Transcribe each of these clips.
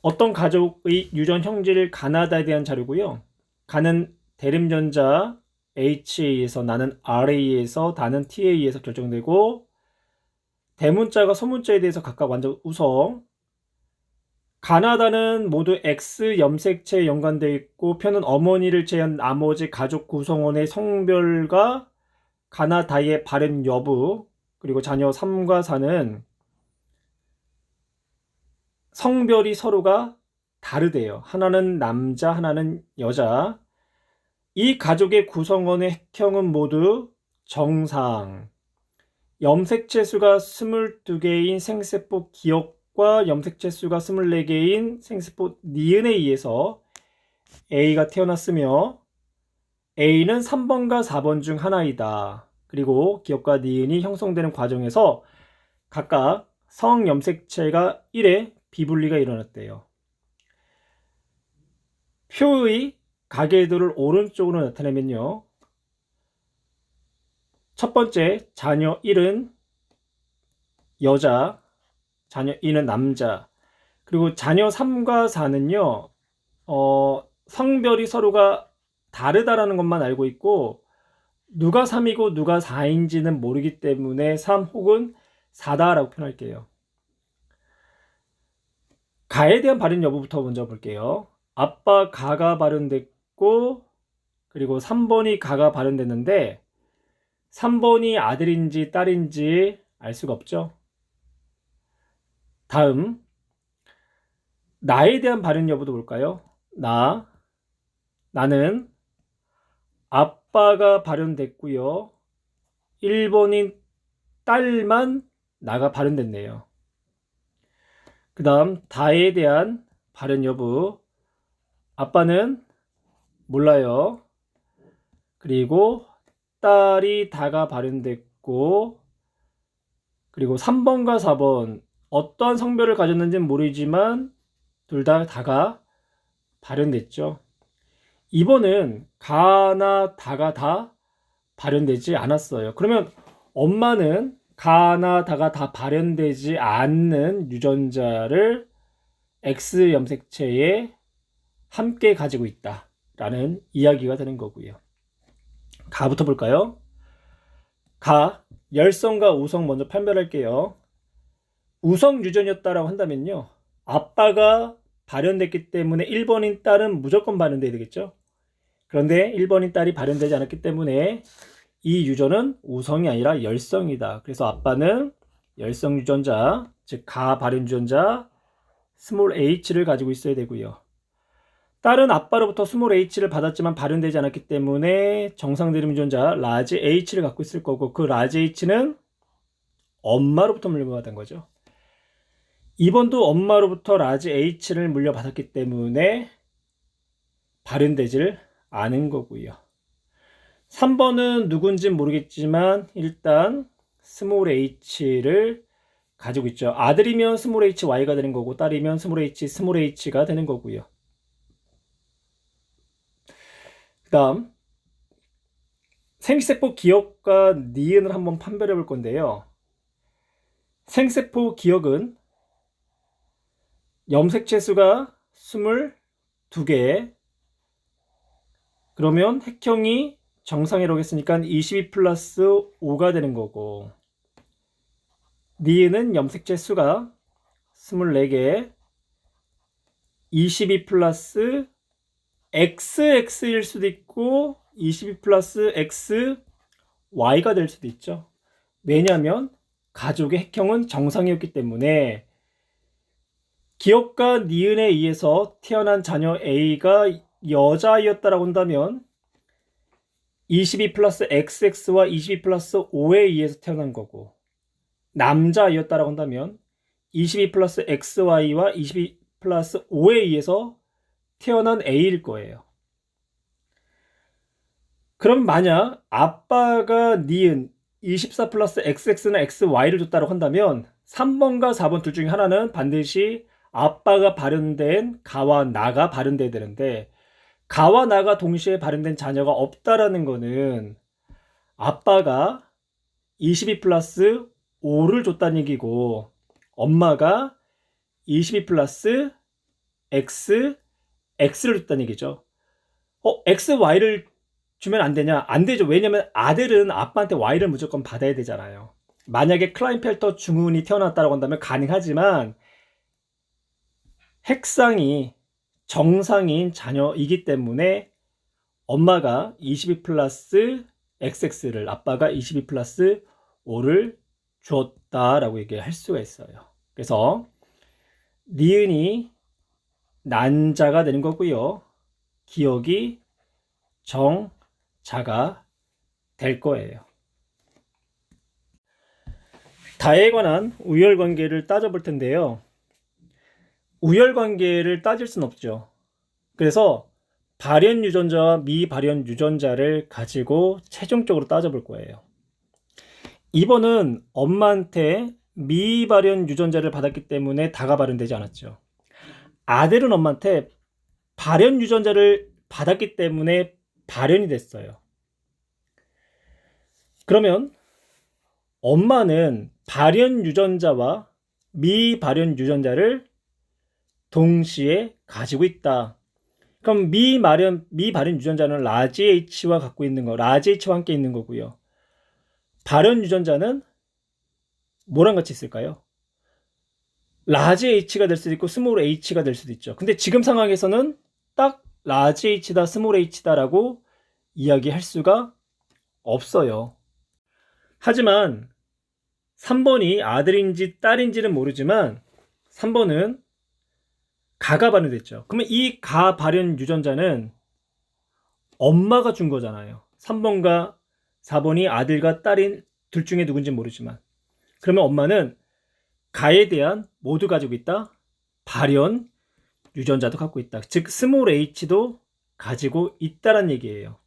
어떤 가족의 유전 형질 가나다에 대한 자료고요. 가는 대림전자 HA에서 나는 RA에서 다는 TA에서 결정되고, 대문자가 소문자에 대해서 각각 완전 우성. 가나다는 모두 X 염색체에 연관되어 있고, 표는 어머니를 제한 나머지 가족 구성원의 성별과 가나다의 발현 여부, 그리고 자녀 3과 4는 성별이 서로가 다르대요. 하나는 남자, 하나는 여자. 이 가족의 구성원의 핵형은 모두 정상. 염색체 수가 22개인 생세포 기억과 염색체 수가 24개인 생세포 니은에 의해서 A가 태어났으며, A는 3번과 4번 중 하나이다. 그리고 기억과 니은이 형성되는 과정에서 각각 성염색체가 1에 비분리가 일어났대요. 표의 가계도를 오른쪽으로 나타내면요. 첫 번째, 자녀 1은 여자, 자녀 2는 남자. 그리고 자녀 3과 4는요, 성별이 서로가 다르다라는 것만 알고 있고, 누가 3이고 누가 4인지는 모르기 때문에 3 혹은 4다라고 표현할게요. 가에 대한 발현 여부부터 먼저 볼게요. 아빠 가가 발현됐고, 그리고 3번이 가가 발현됐는데 3번이 아들인지 딸인지 알 수가 없죠. 다음, 나에 대한 발현 여부도 볼까요? 나는 아빠가 발현됐고요. 1번인 딸만 나가 발현됐네요. 그 다음, 다에 대한 발현 여부. 아빠는 몰라요. 그리고 딸이 다가 발현됐고, 그리고 3번과 4번 어떠한 성별을 가졌는지는 모르지만 둘 다 다가 발현됐죠. 2번은 가나 다가 다 발현되지 않았어요. 그러면 엄마는 가나 다가 다 발현되지 않는 유전자를 X 염색체에 함께 가지고 있다라는 이야기가 되는 거고요. 가부터 볼까요? 가, 열성과 우성 먼저 판별할게요. 우성 유전이었다라고 한다면요, 아빠가 발현됐기 때문에 1번인 딸은 무조건 발현돼야 되겠죠. 그런데 1번인 딸이 발현되지 않았기 때문에 이 유전은 우성이 아니라 열성이다. 그래서 아빠는 열성 유전자, 즉 가 발현 유전자 스몰 h를 가지고 있어야 되고요. 딸은 아빠로부터 스몰 h를 받았지만 발현되지 않았기 때문에 정상 대림 유전자 라지 h를 갖고 있을 거고, 그 라지 h는 엄마로부터 물려받은 거죠. 2번도 엄마로부터 라지 h를 물려받았기 때문에 발현되질 않은 거고요. 3번은 누군지 모르겠지만 일단 스몰 h를 가지고 있죠. 아들이면 스몰 hy가 되는 거고, 딸이면 스몰 h가 되는 거고요. 그 다음, 생세포 기억과 니은을 한번 판별해 볼 건데요. 생세포 기억은 염색체 수가 22개, 그러면 핵형이 정상이라고 했으니까 22 플러스 5가 되는 거고, 니은은 염색체 수가 24개, 22 플러스 XX일 수도 있고 22 플러스 XY가 될 수도 있죠. 왜냐하면 가족의 핵형은 정상이었기 때문에 기억과 니은에 의해서 태어난 자녀 A가 여자아이였다라고 한다면 22 플러스 XX와 22 플러스 5에 의해서 태어난 거고, 남자아이였다라고 한다면 22 플러스 XY와 22 플러스 5에 의해서 태어난 A일 거예요. 그럼 만약 아빠가 니은 24 플러스 XX나 XY를 줬다고 한다면 3번과 4번 둘 중에 하나는 반드시 아빠가 발현된 가와 나가 발현돼야 되는데, 가와 나가 동시에 발현된 자녀가 없다라는 거는 아빠가 22 플러스 5를 줬다는 얘기고, 엄마가 22 플러스 X, X를 줬다는 얘기죠. X, Y를 주면 안 되냐? 안 되죠. 왜냐면 아들은 아빠한테 Y를 무조건 받아야 되잖아요. 만약에 클라인펠터 증후군이 태어났다고 한다면 가능하지만 핵상이 정상인 자녀이기 때문에 엄마가 22 플러스 XX를 아빠가 22 플러스 5를 주었다라고 얘기할 수가 있어요. 그래서 니은이 난자가 되는 거고요. 기억이 정자가 될 거예요. 다에 관한 우열관계를 따져볼 텐데요. 우열관계를 따질 순 없죠. 그래서 발현 유전자와 미발현 유전자를 가지고 최종적으로 따져볼 거예요. 2번은 엄마한테 미발현 유전자를 받았기 때문에 다가 발현되지 않았죠. 아들은 엄마한테 발현 유전자를 받았기 때문에 발현이 됐어요. 그러면 엄마는 발현 유전자와 미발현 유전자를 동시에 가지고 있다. 그럼 미발현 유전자는 라지 H와 갖고 있는 거, 라지 H와 함께 있는 거고요. 발현 유전자는 뭐랑 같이 있을까요? 라지 H가 될 수도 있고 스몰 H가 될 수도 있죠. 근데 지금 상황에서는 딱 라지 H다, 스몰 H다라고 이야기할 수가 없어요. 하지만 3번이 아들인지 딸인지는 모르지만 3번은 가가 발현됐죠. 그러면 이 가 발현 유전자는 엄마가 준 거잖아요. 3번과 4번이 아들과 딸인 둘 중에 누군지 모르지만 그러면 엄마는 가에 대한 모두 가지고 있다. 발현 유전자도 갖고 있다. 즉 스몰 h도 가지고 있다란 얘기예요.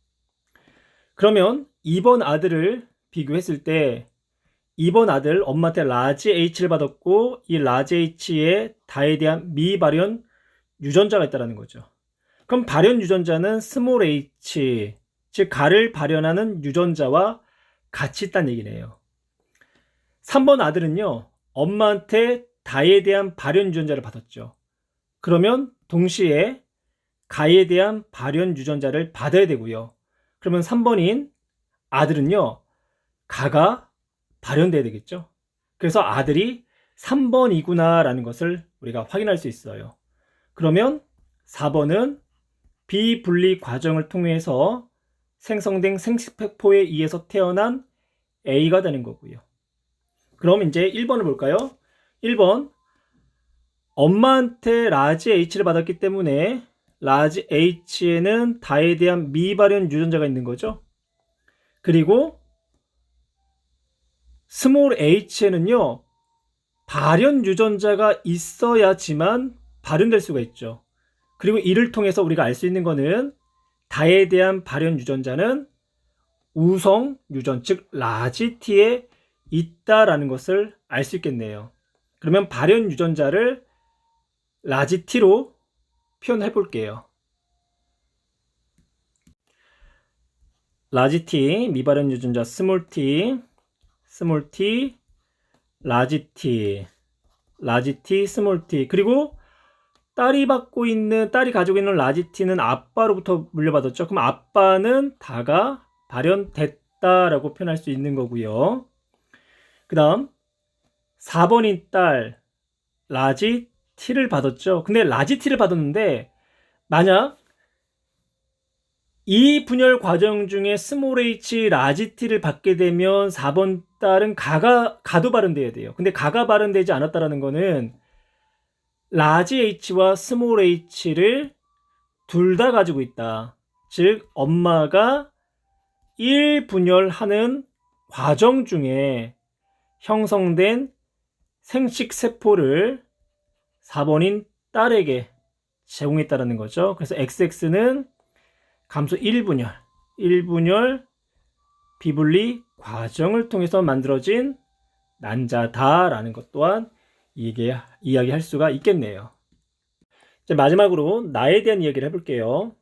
그러면 2번 아들을 비교했을 때 2번 아들 엄마한테 라지 H를 받았고 이 라지 H의 다에 대한 미발현 유전자가 있다는 거죠. 그럼 발현 유전자는 스몰 h, 즉 가를 발현하는 유전자와 같이 있다는 얘기네요. 3번 아들은요. 엄마한테 다에 대한 발현 유전자를 받았죠. 그러면 동시에 가에 대한 발현 유전자를 받아야 되고요. 그러면 3번인 아들은요. 가가 발현돼야 되겠죠. 그래서 아들이 3번이구나 라는 것을 우리가 확인할 수 있어요. 그러면 4번은 비분리 과정을 통해서 생성된 생식세포에 의해서 태어난 A가 되는 거고요. 그럼 이제 1번을 볼까요? 1번 엄마한테 라지 H를 받았기 때문에 라지 H에는 다에 대한 미발현 유전자가 있는 거죠. 그리고 스몰 h에는요. 발현 유전자가 있어야지만 발현될 수가 있죠. 그리고 이를 통해서 우리가 알 수 있는 거는 다에 대한 발현 유전자는 우성 유전, 즉 라지 T에 있다라는 것을 알 수 있겠네요. 그러면 발현 유전자를 라지 T로 표현해 볼게요. 라지 T, 미발현 유전자 스몰 T, 스몰 t, 라지 t, 라지 t, 스몰 t. 그리고 딸이 가지고 있는 라지 t는 아빠로부터 물려받았죠. 그럼 아빠는 다가 발현됐다라고 표현할 수 있는 거고요. 그 다음 4번인 딸 라지 t를 받았죠. 근데 라지 t를 받았는데 만약 이 분열 과정 중에 스몰 h, 라지 t를 받게 되면 4번 딸은 가도 발현돼야 돼요. 근데 가가 발현되지 않았다라는 거는 라지 h와 스몰 h를 둘 다 가지고 있다. 즉 엄마가 1분열하는 과정 중에 형성된 생식세포를 4번인 딸에게 제공했다라는 거죠. 그래서 XX는 감소 1분열 비분리 과정을 통해서 만들어진 난자다라는 것 또한 이야기할 수가 있겠네요. 이제 마지막으로 나에 대한 이야기를 해볼게요.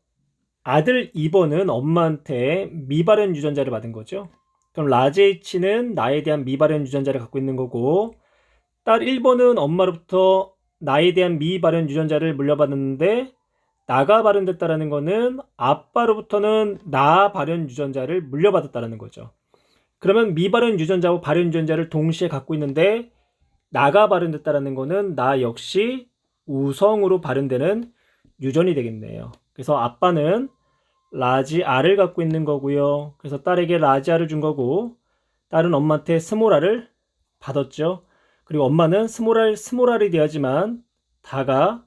아들 2번은 엄마한테 미발현 유전자를 받은 거죠. 그럼 라지 H는 나에 대한 미발현 유전자를 갖고 있는 거고 딸 1번은 엄마로부터 나에 대한 미발현 유전자를 물려받았는데 나가 발현됐다라는 거는 아빠로부터는 나 발현 유전자를 물려받았다라는 거죠. 그러면 미발현 유전자와 발현 유전자를 동시에 갖고 있는데 나가 발현됐다라는 거는 나 역시 우성으로 발현되는 유전이 되겠네요. 그래서 아빠는 라지 R을 갖고 있는 거고요. 그래서 딸에게 라지 R을 준 거고 딸은 엄마한테 스몰 R을 받았죠. 그리고 엄마는 스몰 R이 돼야지만 다가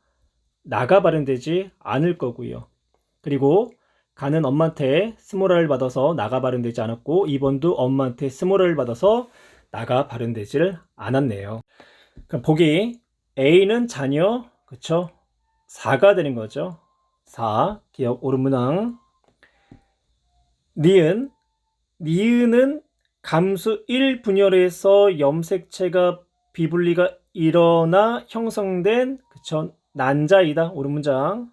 나가 발현되지 않을 거고요. 그리고 가는 엄마한테 스몰 R을 받아서 나가 발현되지 않았고 2번도 엄마한테 스몰 R을 받아서 나가 발현되지를 않았네요. 그럼 보기 A는 자녀, 그쵸? 4가 되는 거죠. 4, 기억 오른문항. 니은은 감수 1 분열에서 염색체가 비분리가 일어나 형성된, 그쵸? 난자이다. 오른문장.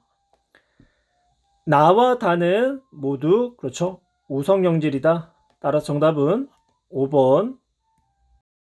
나와 다는 모두, 그렇죠? 우성영질이다. 따라서 정답은 5번